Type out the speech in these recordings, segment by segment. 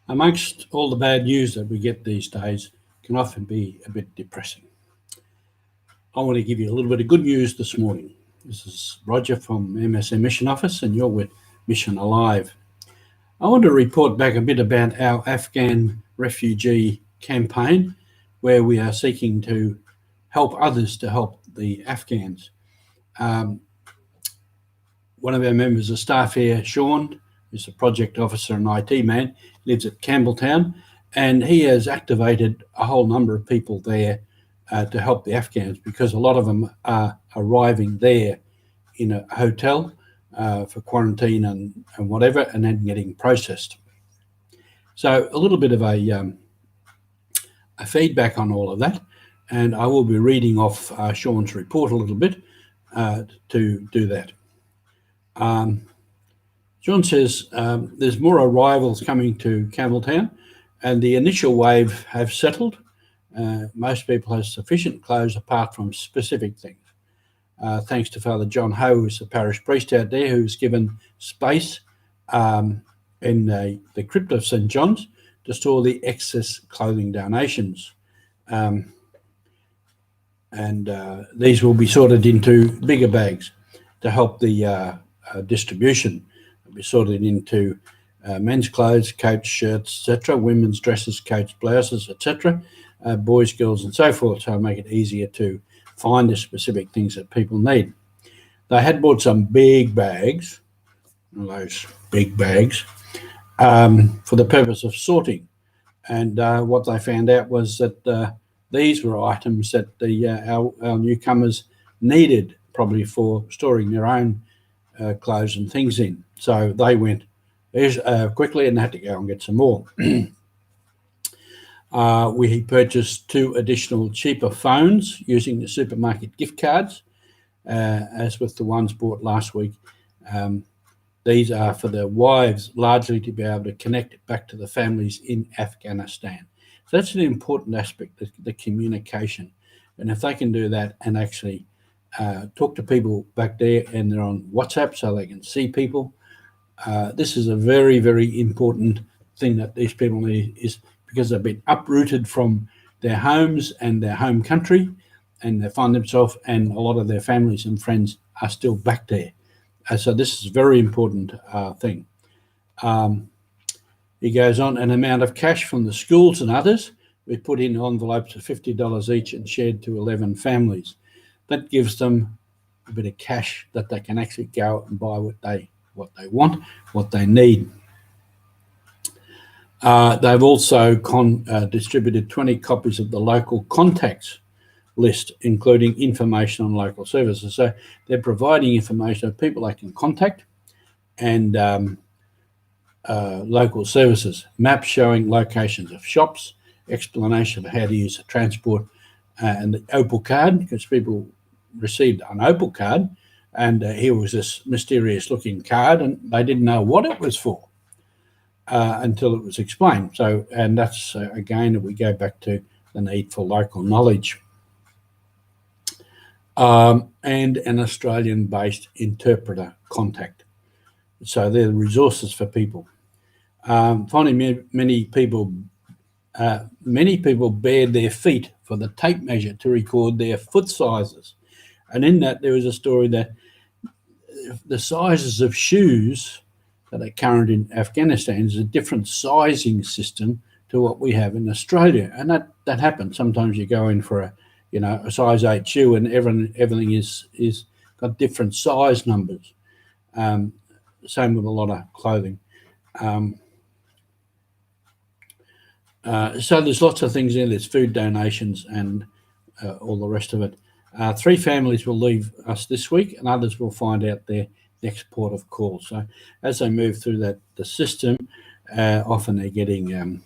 Amongst all the bad news that we get these days, can often be a bit depressing. I want to give you a little bit of good news this morning. This is Roger from MSM Mission Office, and you're with Mission Alive. I want to report back a bit about our Afghan refugee campaign, where we are seeking to help others to help the Afghans. One of our members of staff here, Sean, who's a project officer and IT man, lives at Campbelltown, and he has activated a whole number of people there to help the Afghans, because a lot of them are arriving there in a hotel for quarantine and whatever, and then getting processed. So a little bit of a feedback on all of that, and I will be reading off Sean's report a little bit to do that. John says there's more arrivals coming to Campbelltown, and the initial wave have settled. Most people have sufficient clothes apart from specific things. Thanks to Father John Ho, who's the parish priest out there, who's given space in the crypt of St. John's to store the excess clothing donations. These will be sorted into bigger bags to help the distribution. They'll be sorted into men's clothes, coats, shirts, etc., women's dresses, coats, blouses, etc., boys, girls, and so forth, so make it easier to find the specific things that people need. They had bought some big bags, those big bags, for the purpose of sorting. And what they found out was that these were items that our newcomers needed, probably for storing their own clothes and things in. So they went quickly and had to go and get some more. We purchased 2 additional cheaper phones using the supermarket gift cards, as with the ones bought last week. These are for the wives, largely to be able to connect back to the families in Afghanistan. So that's an important aspect, the communication. And if they can do that and actually talk to people back there, and they're on WhatsApp so they can see people, this is a very, very important thing that these people need, is because they've been uprooted from their homes and their home country, and they find themselves, and a lot of their families and friends are still back there. So this is a very important thing. He goes on, an amount of cash from the schools and others. We put in envelopes of $50 each and shared to 11 families. That gives them a bit of cash that they can actually go out and buy what they want, what they need. They've also distributed 20 copies of the local contacts list, including information on local services. So they're providing information of people they can contact, and local services, maps showing locations of shops, explanation of how to use the transport, and the Opal card, because people received an Opal card, and here was this mysterious looking card, and they didn't know what it was for until it was explained. So, and that's again, we go back to the need for local knowledge. And an Australian-based interpreter contact. So they're the resources for people. Finally, many people bared their feet for the tape measure to record their foot sizes. And in that, there was a story that the sizes of shoes that are current in Afghanistan is a different sizing system to what we have in Australia. And that happens. Sometimes you go in for a size 8 shoe, and everything is got different size numbers. Same with a lot of clothing. So there's lots of things in. There's food donations and all the rest of it. 3 families will leave us this week, and others will find out their next port of call. So as they move through the system, often they're getting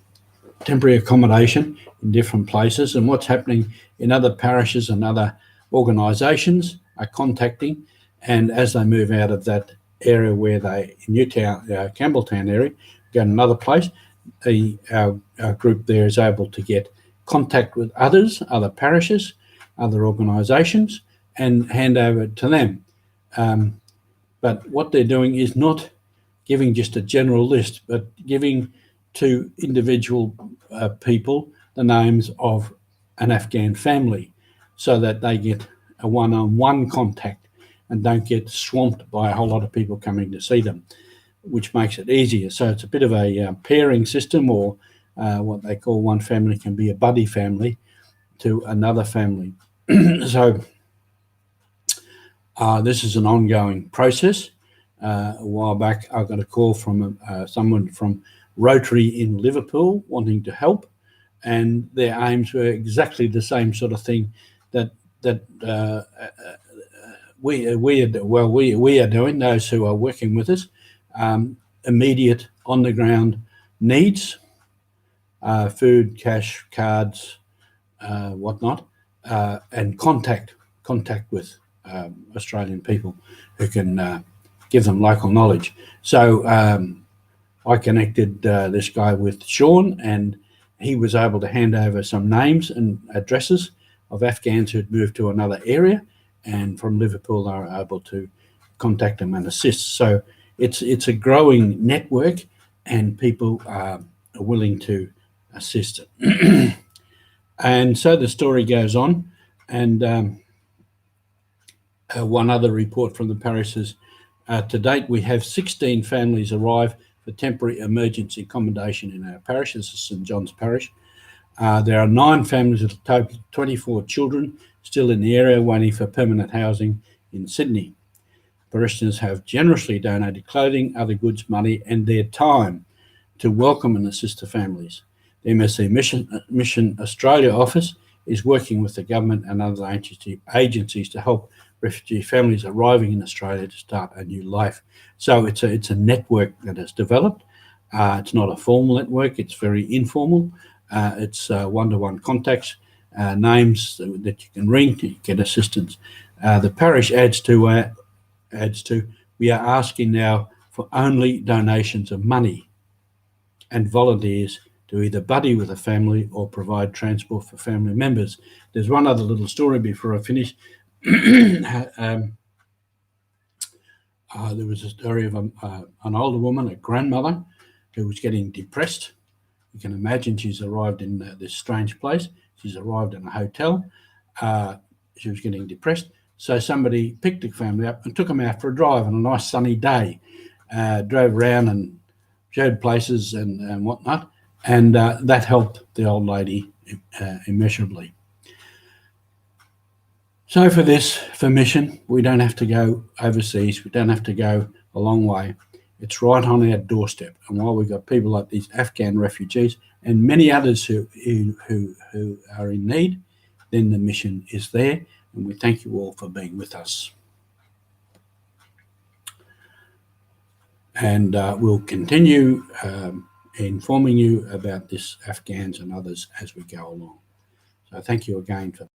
temporary accommodation in different places, and what's happening in other parishes and other organisations are contacting, and as they move out of that area where they, in Newtown, Campbelltown area, go to another place, our group there is able to get contact with others, other parishes, other organisations, and hand over to them. But what they're doing is not giving just a general list, but giving to individual people the names of an Afghan family so that they get a one-on-one contact and don't get swamped by a whole lot of people coming to see them, which makes it easier. So it's a bit of a pairing system, or what they call one family can be a buddy family to another family. So this is an ongoing process. A while back, I got a call from someone from Rotary in Liverpool wanting to help, and their aims were exactly the same sort of thing that we are doing. Those who are working with us, immediate on the ground needs, food, cash, cards, whatnot, and contact with Australian people who can give them local knowledge. So I connected this guy with Sean, and he was able to hand over some names and addresses of Afghans who'd moved to another area, and from Liverpool they were able to contact them and assist. So it's a growing network, and people are willing to assist. And so the story goes on, and one other report from the parish is, to date we have 16 families arrive for temporary emergency accommodation in our parish. This is St John's Parish. There are 9 families with a total of 24 children still in the area waiting for permanent housing in Sydney. Parishioners have generously donated clothing, other goods, money and their time to welcome and assist the families. The MSC Mission Australia office is working with the government and other agencies to help refugee families arriving in Australia to start a new life. So it's a network that has developed. It's not a formal network, it's very informal. It's one-to-one contacts, names that you can ring to get assistance. The parish adds to, we are asking now for only donations of money and volunteers to either buddy with a family or provide transport for family members. There's one other little story before I finish. There was a story of an older woman, a grandmother, who was getting depressed. You can imagine she's arrived in this strange place. She's arrived in a hotel. She was getting depressed. So somebody picked the family up and took them out for a drive on a nice sunny day. Drove around and showed places and whatnot. And that helped the old lady immeasurably. So for Mission, we don't have to go overseas. We don't have to go a long way. It's right on our doorstep. And while we've got people like these Afghan refugees and many others who are in need, then the mission is there. And we thank you all for being with us. And we'll continue informing you about this Afghans and others as we go along. So thank you again for